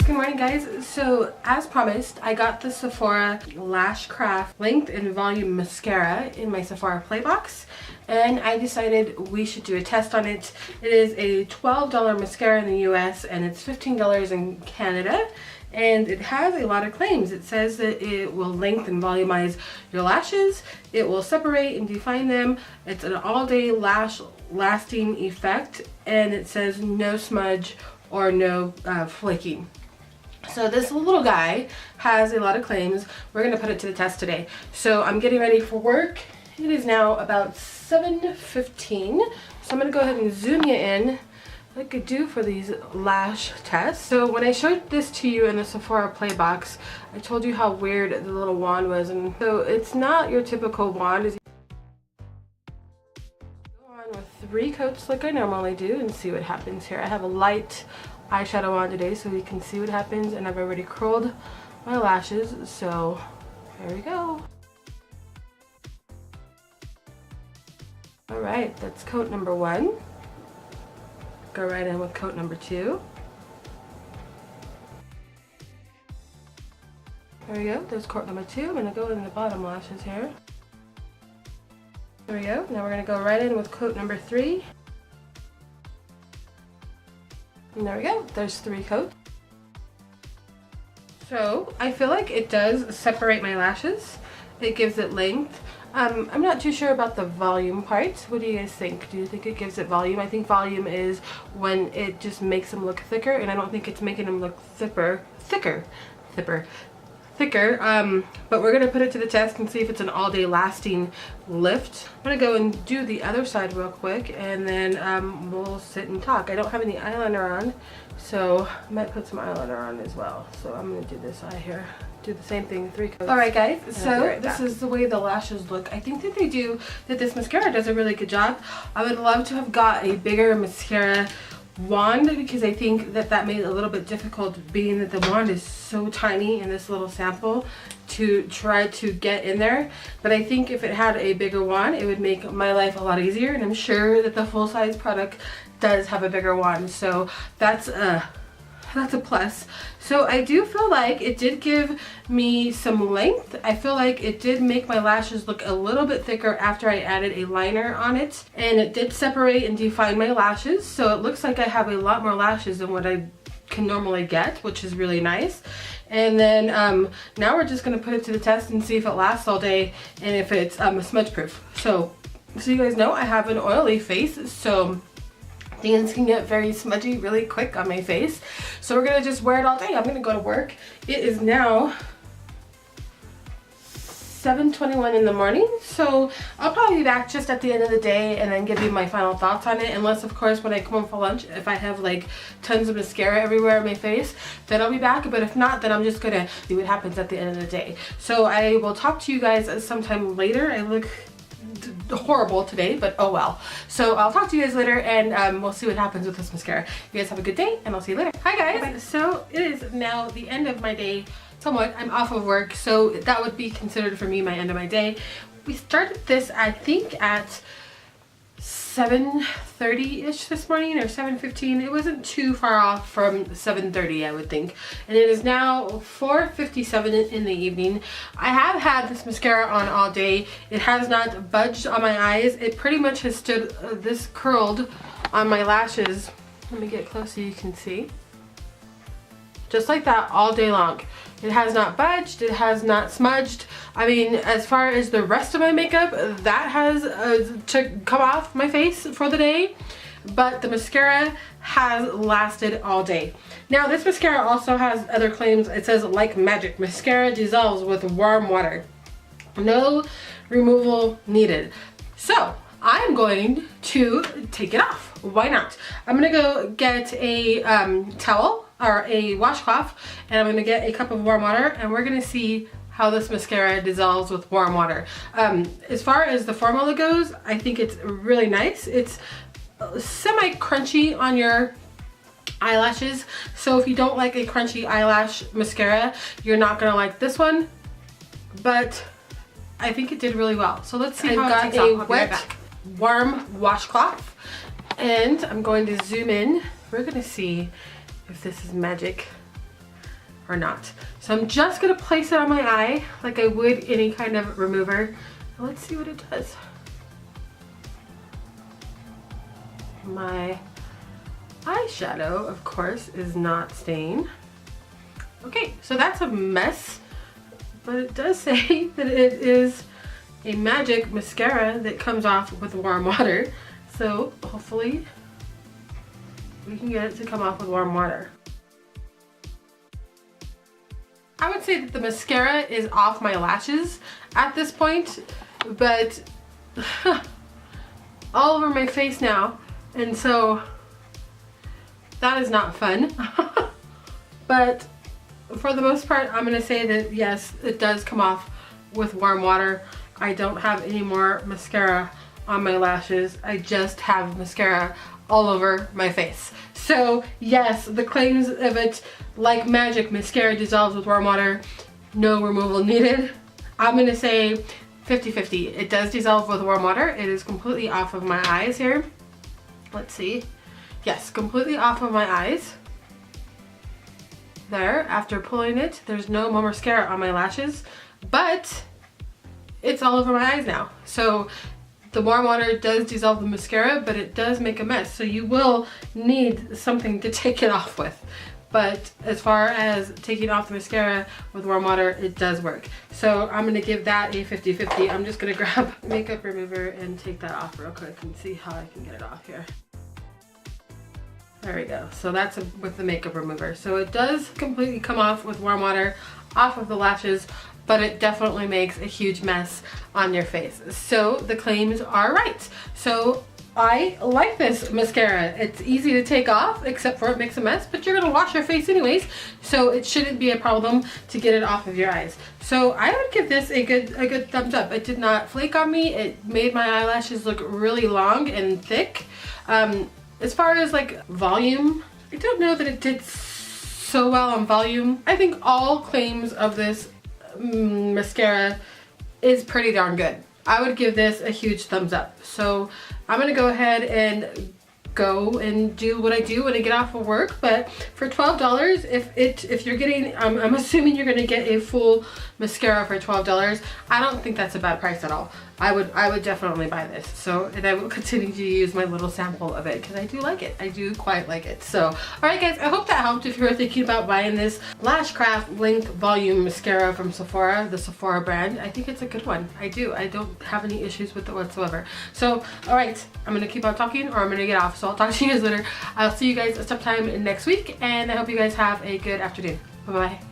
Good morning, guys. So as promised, I got the Sephora LashCraft Length and Volume Mascara in my Sephora Play box, and I decided we should do a test on it. It is a $12 mascara in the US and it's $15 in Canada, and it has a lot of claims. It says that it will lengthen and volumize your lashes, it will separate and define them, it's an all-day lash lasting effect, and it says no smudge or no flaking. So this little guy has a lot of claims. We're going to put it to the test today. So I'm getting ready for work. It is now about 7:15. So I'm going to go ahead and zoom you in like I do for these lash tests. So when I showed this to you in the Sephora Play box, I told you how weird the little wand was. And so it's not your typical wand. Go on with 3 coats like I normally do and see what happens here. I have a light eyeshadow on today so we can see what happens, and I've already curled my lashes, so here we go. Alright, that's coat number 1. Go right in with coat number 2. There we go, there's coat number 2. I'm going to go in the bottom lashes here. There we go, now we're going to go right in with coat number 3. And there we go, there's 3 coats. So I feel like it does separate my lashes. It gives it length. I'm not too sure about the volume part. What do you guys think? Do you think it gives it volume? I think volume is when it just makes them look thicker, and I don't think it's making them look thicker. But we're going to put it to the test and see if it's an all-day lasting lift. I'm going to go and do the other side real quick, and then we'll sit and talk. I don't have any eyeliner on, so I might put some eyeliner on as well. So I'm going to do this eye here. Do the same thing, 3 coats. Alright guys, so this is the way the lashes look. I think that this mascara does a really good job. I would love to have got a bigger mascara wand, because I think that made it a little bit difficult, being that the wand is so tiny in this little sample, to try to get in there. But I think if it had a bigger wand, it would make my life a lot easier, and I'm sure that the full-size product does have a bigger wand, so that's a plus. So I do feel like it did give me some length. I feel like it did make my lashes look a little bit thicker after I added a liner on it, and it did separate and define my lashes, so it looks like I have a lot more lashes than what I can normally get, which is really nice. And then now we're just going to put it to the test and see if it lasts all day and if it's smudge proof. So you guys know I have an oily face, so things can get very smudgy really quick on my face. So we're gonna just wear it all day. I'm gonna go to work. It is now 7:21 in the morning, so I'll probably be back just at the end of the day and then give you my final thoughts on it, unless of course when I come home for lunch, if I have like tons of mascara everywhere on my face, then I'll be back. But if not, then I'm just gonna see what happens at the end of the day. So I will talk to you guys sometime later. I look horrible today, but oh well. So I'll talk to you guys later, and we'll see what happens with this mascara. You guys have a good day, and I'll see you later. Hi guys. Bye. So it is now the end of my day. Somewhat, I'm off of work, so that would be considered for me my end of my day. We started this, I think, at 7:30-ish this morning, or 7:15. It wasn't too far off from 7:30, I would think. And it is now 4:57 in the evening. I have had this mascara on all day. It has not budged on my eyes. It pretty much has stood this curled on my lashes. Let me get close so you can see. Just like that all day long. It has not budged, it has not smudged. I mean, as far as the rest of my makeup, that has to come off my face for the day, but the mascara has lasted all day. Now this mascara also has other claims. It says, like magic, mascara dissolves with warm water. No removal needed. So I'm going to take it off. Why not? I'm gonna go get a towel or a washcloth, and I'm gonna get a cup of warm water, and we're gonna see how this mascara dissolves with warm water. As far as the formula goes, I think it's really nice. It's semi-crunchy on your eyelashes, so if you don't like a crunchy eyelash mascara, you're not gonna like this one, but I think it did really well. So let's see. I've got a wet, warm washcloth, and I'm going to zoom in. We're gonna see if this is magic. or not. So I'm just gonna place it on my eye like I would any kind of remover. Let's see what it does. My eyeshadow, of course, is not staying. Okay, so that's a mess, but it does say that it is a magic mascara that comes off with warm water. So hopefully we can get it to come off with warm water. I would say that the mascara is off my lashes at this point, but all over my face now, and so that is not fun. But for the most part, I'm gonna say that yes, it does come off with warm water. I don't have any more mascara on my lashes. I just have mascara all over my face. So yes, the claims of it, like magic, mascara dissolves with warm water, no removal needed. I'm gonna say 50-50. It does dissolve with warm water. It is completely off of my eyes here. Let's see. Yes, completely off of my eyes. There, after pulling it, there's no more mascara on my lashes, but it's all over my eyes now. So the warm water does dissolve the mascara, but it does make a mess. So you will need something to take it off with. But as far as taking off the mascara with warm water, it does work. So I'm gonna give that a 50-50. I'm just gonna grab makeup remover and take that off real quick and see how I can get it off here. There we go. So that's with the makeup remover. So it does completely come off with warm water off of the lashes, but it definitely makes a huge mess on your face. So the claims are right. So I like this mascara. It's easy to take off, except for it makes a mess, but you're gonna wash your face anyways, so it shouldn't be a problem to get it off of your eyes. So I would give this a good thumbs up. It did not flake on me. It made my eyelashes look really long and thick. As far as like volume, I don't know that it did so well on volume. I think all claims of this mascara is pretty darn good. I would give this a huge thumbs up. So I'm gonna go ahead and go and do what I do when I get off of work. But for $12, if you're getting, I'm assuming you're gonna get a full mascara for $12. I don't think that's a bad price at all. I would definitely buy this. So, and I will continue to use my little sample of it because I do like it. I do quite like it. So, all right guys, I hope that helped if you were thinking about buying this LashCraft Length Volume Mascara from Sephora, the Sephora brand. I think it's a good one. I do. I don't have any issues with it whatsoever. So, all right, I'm gonna keep on talking or I'm gonna get off. So I'll talk to you guys later. I'll see you guys sometime next week and I hope you guys have a good afternoon. Bye-bye.